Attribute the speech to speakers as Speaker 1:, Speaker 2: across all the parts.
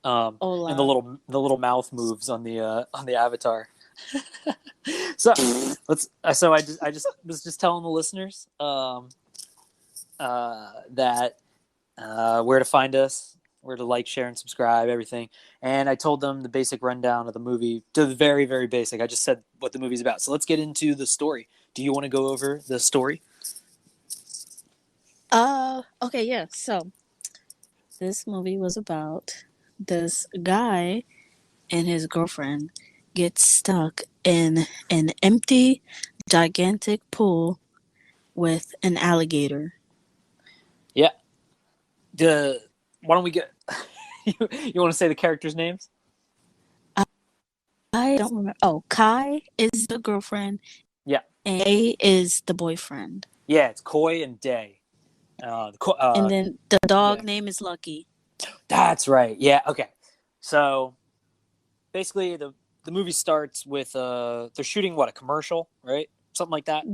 Speaker 1: And the
Speaker 2: Hola.
Speaker 1: little mouth moves on the avatar. So I just was just telling the listeners that where to find us, where to like, share, and subscribe, everything. And I told them the basic rundown of the movie, to the very, very basic. I just said what the movie's about. So let's get into the story. Do you want to go over the story?
Speaker 2: Okay, yeah. So this movie was about this guy and his girlfriend get stuck in an empty, gigantic pool with an alligator.
Speaker 1: Yeah. The Why don't we get you want to say the characters' names?
Speaker 2: I don't remember. Oh, Kai is the girlfriend,
Speaker 1: Yeah.
Speaker 2: and A is the boyfriend.
Speaker 1: Yeah, it's Koi and Day.
Speaker 2: And then the
Speaker 1: Yeah.
Speaker 2: dog name is Lucky.
Speaker 1: That's right. Yeah. Okay. So basically, the movie starts with they're shooting what, a commercial, right? Something like that.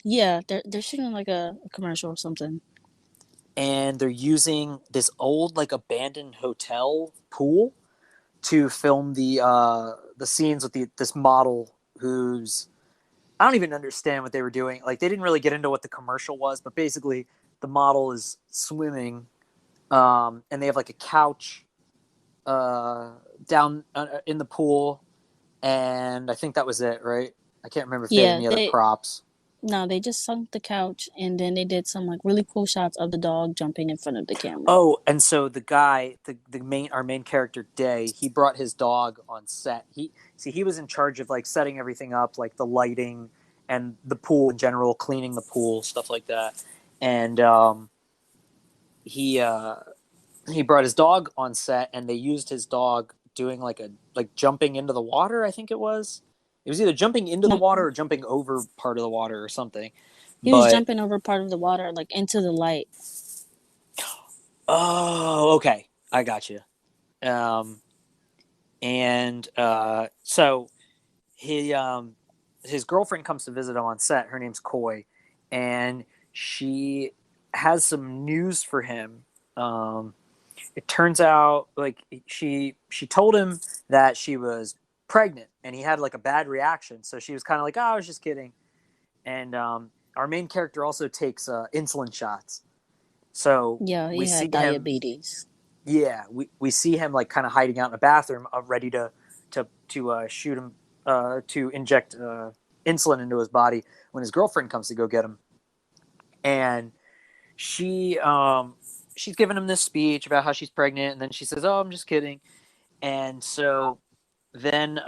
Speaker 2: Yeah, they're shooting like a commercial or something.
Speaker 1: And they're using this old, like, abandoned hotel pool to film the scenes with this model who's, I don't even understand what they were doing. Like, they didn't really get into what the commercial was, but basically the model is swimming, and they have like a couch uh, down in the pool, and I think that was it, right? I can't remember if they had
Speaker 2: Yeah,
Speaker 1: any other props.
Speaker 2: they just sunk the couch and then they did some like really cool shots of the dog jumping in front of the camera.
Speaker 1: Oh, and so the guy, the main our main character Day, he brought his dog on set. He was in charge of like setting everything up, like the lighting and the pool in general, cleaning the pool, stuff like that. And he uh, he brought his dog on set, and they used his dog doing like jumping into the water. I think it was. It was either jumping into the
Speaker 2: No,
Speaker 1: water or jumping over part of the water or something.
Speaker 2: he was
Speaker 1: But
Speaker 2: jumping over part of the water like into the light.
Speaker 1: oh, okay, I got you. Um, and so he his girlfriend comes to visit him on set. Her name's Koi, and she has some news for him. It turns out, like, she told him that she was pregnant, and he had like a bad reaction. So she was kind of like, "Oh, I was just kidding." And our main character also takes insulin shots. So
Speaker 2: Yeah,
Speaker 1: we
Speaker 2: he
Speaker 1: see
Speaker 2: had
Speaker 1: him,
Speaker 2: diabetes.
Speaker 1: yeah, we see him like kind of hiding out in a bathroom, ready to shoot him, to inject insulin into his body when his girlfriend comes to go get him. And she she's giving him this speech about how she's pregnant, and then she says, "Oh, I'm just kidding." And so then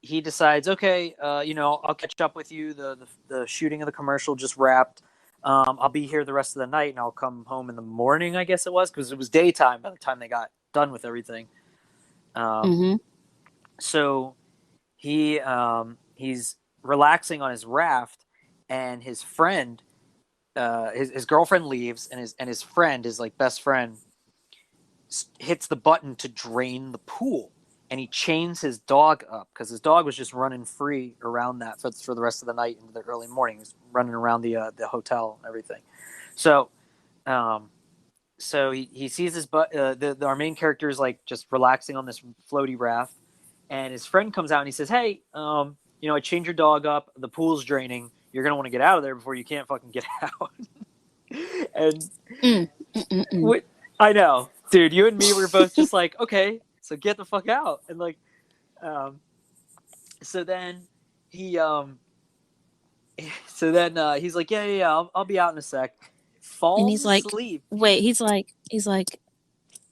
Speaker 1: he decides, okay, I'll catch up with you. The shooting of the commercial just wrapped. I'll be here the rest of the night, and I'll come home in the morning, I guess it was, because it was daytime by the time they got done with everything. Um,
Speaker 2: Mm-hmm.
Speaker 1: so he's relaxing on his raft, and his friend, his girlfriend leaves, and his friend, his like best friend, hits the button to drain the pool, and he chains his dog up because his dog was just running free around that for the rest of the night into the early morning. He was running around the hotel and everything. So um, he sees his our main character is like just relaxing on this floaty raft, and his friend comes out and he says, "Hey, I chained your dog up. The pool's draining. You're gonna want to get out of there before you can't fucking get out." And
Speaker 2: Mm. Mm-mm-mm.
Speaker 1: what I know, dude, you and me were both just like, okay, so get the fuck out. And like, um, so then he, he's like, yeah, yeah, yeah, I'll be out in a sec.
Speaker 2: And
Speaker 1: Falls
Speaker 2: he's like,
Speaker 1: asleep.
Speaker 2: wait, he's like,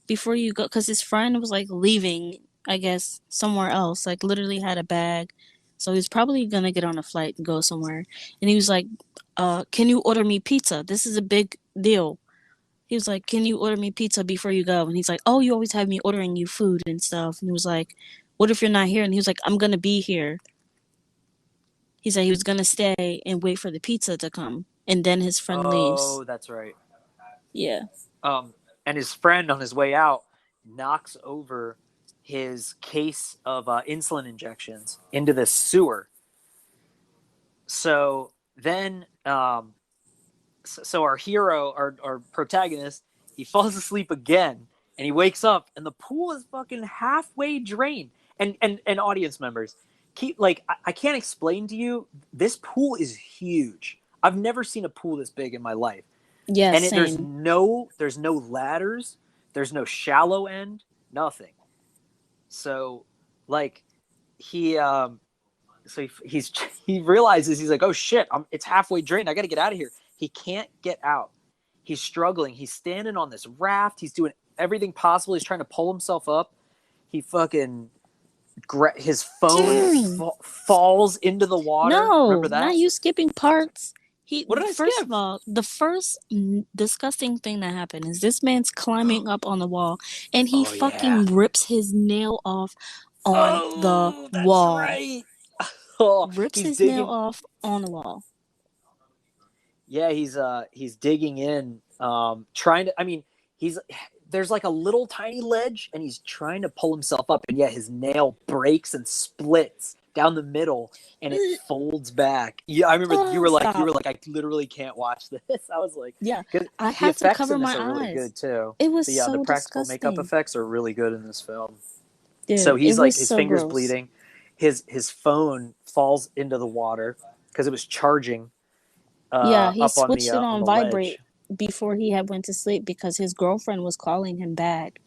Speaker 2: before you go, because his friend was like leaving, I guess, somewhere else, like literally had a bag. So he's probably gonna get on a flight and go somewhere. And he was like, can you order me pizza? This is a big deal. He was like, can you order me pizza before you go? And he's like, oh, you always have me ordering you food and stuff. And he was like, what if you're not here? And he was like, I'm gonna be here. He said he was gonna stay and wait for the pizza to come. And then his friend leaves.
Speaker 1: Oh, that's right.
Speaker 2: Yeah.
Speaker 1: Um, and his friend on his way out knocks over his case of insulin injections into the sewer. So then, so our hero, our protagonist, he falls asleep again, and he wakes up, and the pool is fucking halfway drained. And audience members, I can't explain to you. This pool is huge. I've never seen a pool this big in my life.
Speaker 2: Yeah,
Speaker 1: And
Speaker 2: same.
Speaker 1: there's no ladders, there's no shallow end, nothing. So like he he realizes, he's like, oh shit, it's halfway drained, I gotta get out of here. He can't get out. He's struggling. He's standing on this raft. He's doing everything possible. He's trying to pull himself up. He fucking his phone falls into the water.
Speaker 2: No,
Speaker 1: remember that?
Speaker 2: not you skipping parts.
Speaker 1: What did I
Speaker 2: First
Speaker 1: skip?
Speaker 2: of all, the first disgusting thing that happened is this man's climbing up on the wall, and he fucking rips his nail off on the wall.
Speaker 1: Right.
Speaker 2: Rips his nail off on the wall.
Speaker 1: Yeah, he's digging in, trying to. I mean, there's like a little tiny ledge, and he's trying to pull himself up, and yeah, his nail breaks and splits down the middle, and it folds back. Yeah, I remember you were like, I literally can't watch this. I was like,
Speaker 2: yeah,
Speaker 1: I had to cover my eyes. Really good too.
Speaker 2: It was
Speaker 1: yeah,
Speaker 2: so
Speaker 1: the practical
Speaker 2: disgusting.
Speaker 1: makeup effects are really good in this film.
Speaker 2: Dude,
Speaker 1: so he's like, his
Speaker 2: so
Speaker 1: fingers
Speaker 2: gross.
Speaker 1: bleeding. His phone falls into the water because it was charging.
Speaker 2: Yeah, he switched it on vibrate
Speaker 1: ledge.
Speaker 2: Before he had went to sleep because his girlfriend was calling him back.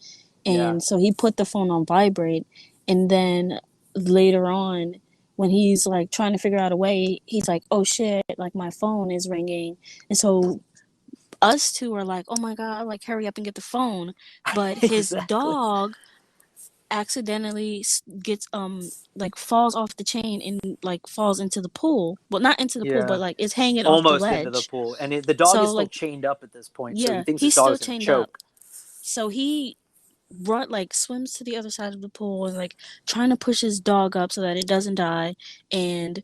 Speaker 2: And so he put the phone on vibrate, and then later on when he's like trying to figure out a way, he's like, oh shit, like my phone is ringing. And so us two are like, oh my god, like hurry up and get the phone. But his dog accidentally gets like falls off the chain and like falls into the pool. Well, not into the pool, but like it's hanging
Speaker 1: almost
Speaker 2: off the ledge.
Speaker 1: Into the pool. And the dog is still chained up at this point.
Speaker 2: Yeah,
Speaker 1: so he thinks
Speaker 2: he's
Speaker 1: his dog's
Speaker 2: still chained
Speaker 1: choke.
Speaker 2: up. So he swims to the other side of the pool and like trying to push his dog up so that it doesn't die, and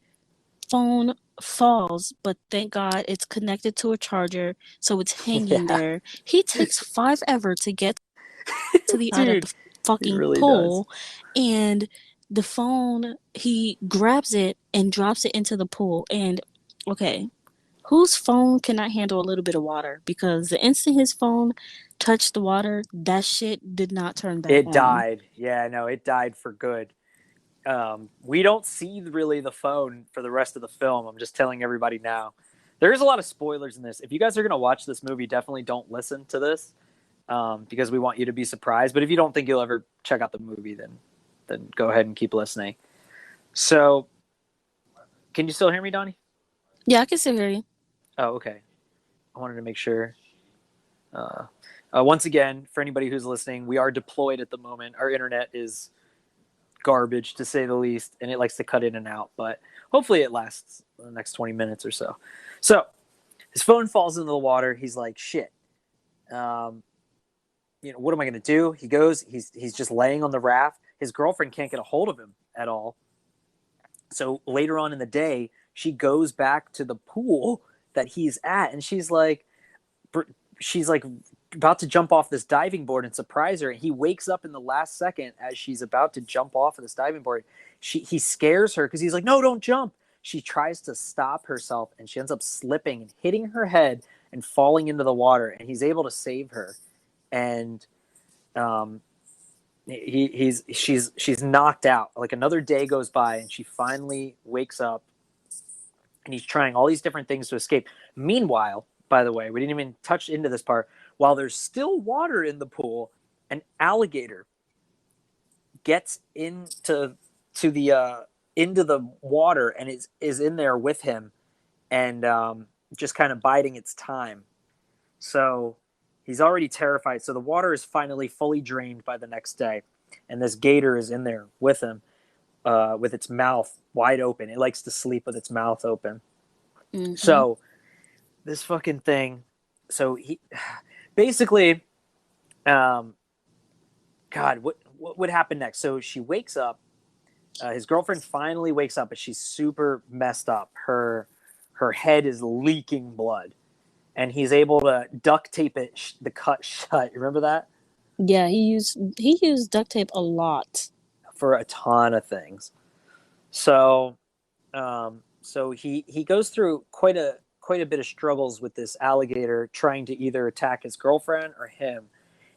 Speaker 2: phone falls, but thank God it's connected to a charger, so it's hanging there. He takes forever to get to the side of the fucking really pool does. And the phone, he grabs it and drops it into the pool. And okay, whose phone cannot handle a little bit of water? Because the instant his phone touched the water, that shit did not turn back on.
Speaker 1: It died. Yeah, no, it died for good. We don't see really the phone for the rest of the film. I'm just telling everybody now. There's a lot of spoilers in this. If you guys are going to watch this movie, definitely don't listen to this, because we want you to be surprised. But if you don't think you'll ever check out the movie, then go ahead and keep listening. So, can you still hear me, Donnie?
Speaker 2: Yeah, I can still hear you.
Speaker 1: Oh, okay. I wanted to make sure. Once again, for anybody who's listening, we are deployed at the moment. Our internet is garbage, to say the least, and it likes to cut in and out. But hopefully it lasts the next 20 minutes or so. So, his phone falls into the water. He's like, shit. What am I going to do? He goes, he's just laying on the raft. His girlfriend can't get a hold of him at all. So later on in the day, she goes back to the pool that he's at, and she's like about to jump off this diving board and surprise her. And he wakes up in the last second as she's about to jump off of this diving board. He scares her because he's like, no, don't jump. She tries to stop herself, and she ends up slipping and hitting her head and falling into the water. And he's able to save her. And she's knocked out. Like another day goes by, and she finally wakes up, and he's trying all these different things to escape. Meanwhile, by the way, we didn't even touch into this part. While there's still water in the pool, an alligator gets into the water and is in there with him, and just kind of biding its time. So he's already terrified. So the water is finally fully drained by the next day, and this gator is in there with him, with its mouth wide open. It likes to sleep with its mouth open. Mm-hmm. So this fucking thing. So he basically, God, what would happen next? So she wakes up. His girlfriend finally wakes up, but she's super messed up. Her head is leaking blood, and he's able to duct tape the cut shut. You remember that?
Speaker 2: Yeah, he used duct tape a lot
Speaker 1: for a ton of things. So, he goes through quite a bit of struggles with this alligator trying to either attack his girlfriend or him.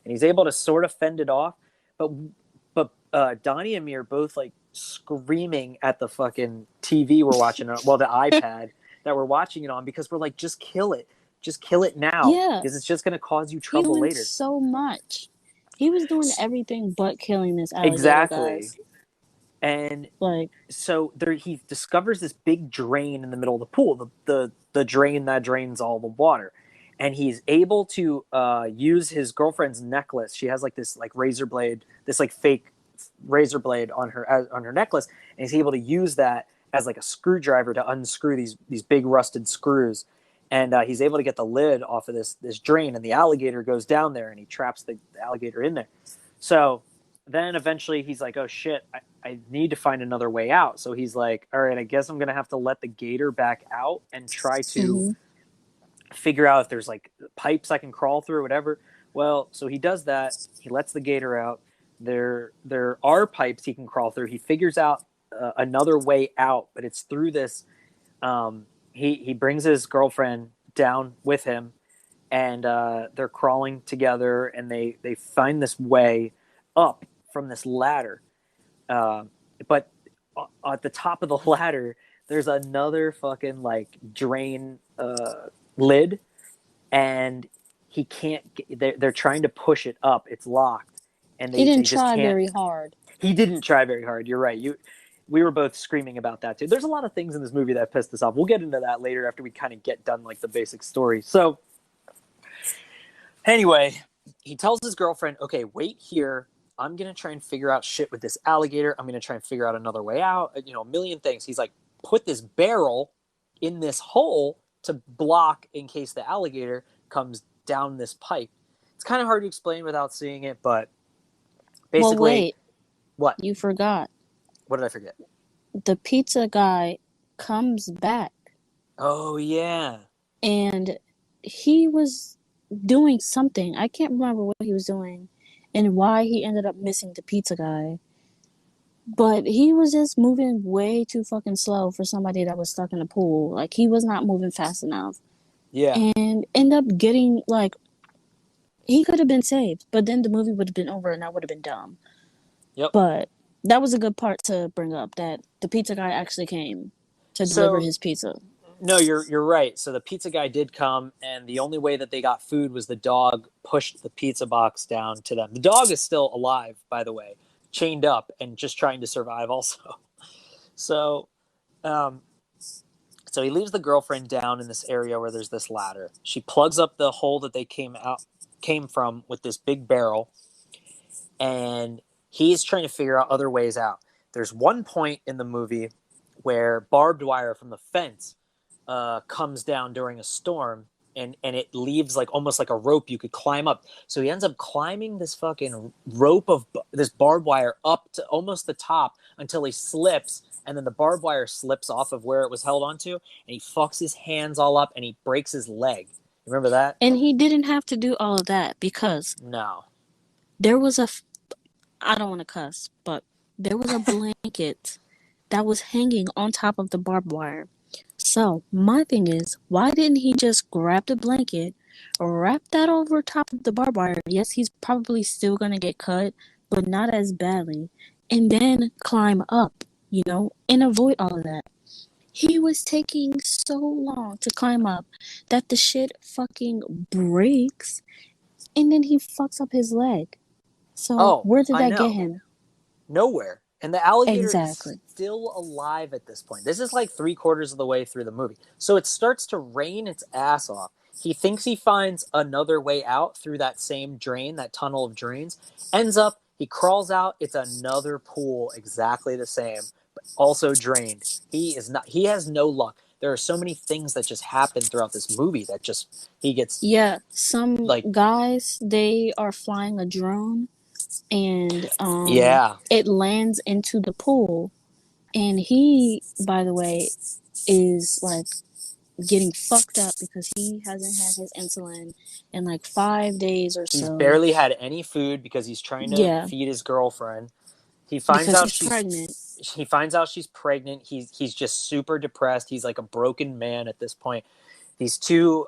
Speaker 1: and he's able to sort of fend it off. But Donnie and me are both like screaming at the fucking TV we're watching on, well, the iPad that we're watching it on, because we're like, just kill it now,
Speaker 2: Yeah,
Speaker 1: because it's just going to cause you
Speaker 2: he
Speaker 1: trouble
Speaker 2: doing
Speaker 1: later.
Speaker 2: so much. He was doing everything but killing this alligator,
Speaker 1: Exactly.
Speaker 2: guys.
Speaker 1: And
Speaker 2: Like,
Speaker 1: so there, he discovers this big drain in the middle of the pool, the drain that drains all the water, and he's able to use his girlfriend's necklace. She has like this like razor blade, this like fake razor blade on her necklace, and he's able to use that as like a screwdriver to unscrew these big rusted screws. And he's able to get the lid off of this drain, and the alligator goes down there, and he traps the alligator in there. So then eventually he's like, oh shit, I need to find another way out. So he's like, all right, I guess I'm going to have to let the gator back out and try to figure out if there's like pipes I can crawl through or whatever. Well, so he does that. He lets the gator out. There are pipes he can crawl through. He figures out another way out, but it's through this. He brings his girlfriend down with him, and they're crawling together, and they find this way up from this ladder. But at the top of the ladder, there's another fucking like drain lid, and he can't. They're trying to push it up. It's locked, and
Speaker 2: he didn't
Speaker 1: they just
Speaker 2: try
Speaker 1: can't.
Speaker 2: very hard.
Speaker 1: He didn't try very hard. You're right. We were both screaming about that too. There's a lot of things in this movie that pissed us off. We'll get into that later after we kind of get done like the basic story. So anyway, he tells his girlfriend, okay, wait here. I'm going to try and figure out shit with this alligator. I'm going to try and figure out another way out. You know, a million things. He's like, put this barrel in this hole to block in case the alligator comes down this pipe. It's kind of hard to explain without seeing it, but basically.
Speaker 2: Well, wait.
Speaker 1: What?
Speaker 2: You forgot.
Speaker 1: What did I forget?
Speaker 2: The pizza guy comes back.
Speaker 1: Oh, yeah.
Speaker 2: And he was doing something. I can't remember what he was doing and why he ended up missing the pizza guy. But he was just moving way too fucking slow for somebody that was stuck in a pool. Like, he was not moving fast enough.
Speaker 1: Yeah.
Speaker 2: And end up getting, like, he could have been saved, but then the movie would have been over and that would have been dumb.
Speaker 1: Yep.
Speaker 2: But that was a good part to bring up, that the pizza guy actually came to deliver his pizza.
Speaker 1: No, you're right. So the pizza guy did come, and the only way that they got food was the dog pushed the pizza box down to them. The dog is still alive, by the way, chained up and just trying to survive also. So he leaves the girlfriend down in this area where there's this ladder. She plugs up the hole that they came from with this big barrel, and he's trying to figure out other ways out. There's one point in the movie where barbed wire from the fence comes down during a storm, and it leaves like almost like a rope you could climb up. So he ends up climbing this fucking rope of this barbed wire up to almost the top until he slips, and then the barbed wire slips off of where it was held onto, and he fucks his hands all up, and he breaks his leg. Remember that?
Speaker 2: And he didn't have to do all of that because there was I don't want to cuss, but there was a blanket that was hanging on top of the barbed wire. So my thing is, why didn't he just grab the blanket, wrap that over top of the barbed wire? Yes, he's probably still going to get cut, but not as badly. And then climb up, and avoid all of that. He was taking so long to climb up that the shit fucking breaks, and then he fucks up his leg. So where did that get him?
Speaker 1: Nowhere. And the alligator is
Speaker 2: Exactly.
Speaker 1: still alive at this point. This is like 3/4 of the way through the movie. So it starts to rain its ass off. He thinks he finds another way out through that same drain, that tunnel of drains. Ends up, he crawls out. It's another pool exactly the same, but also drained. He has no luck. There are so many things that just happen throughout this movie that just he gets.
Speaker 2: Yeah, some guys, they are flying a drone, and it lands into the pool, and he, by the way, is like getting fucked up because he hasn't had his insulin in like 5 days or so.
Speaker 1: He's barely had any food because he's trying to feed his girlfriend. He finds out she's pregnant. He finds out she's pregnant. He's just super depressed. He's like a broken man at this point. These two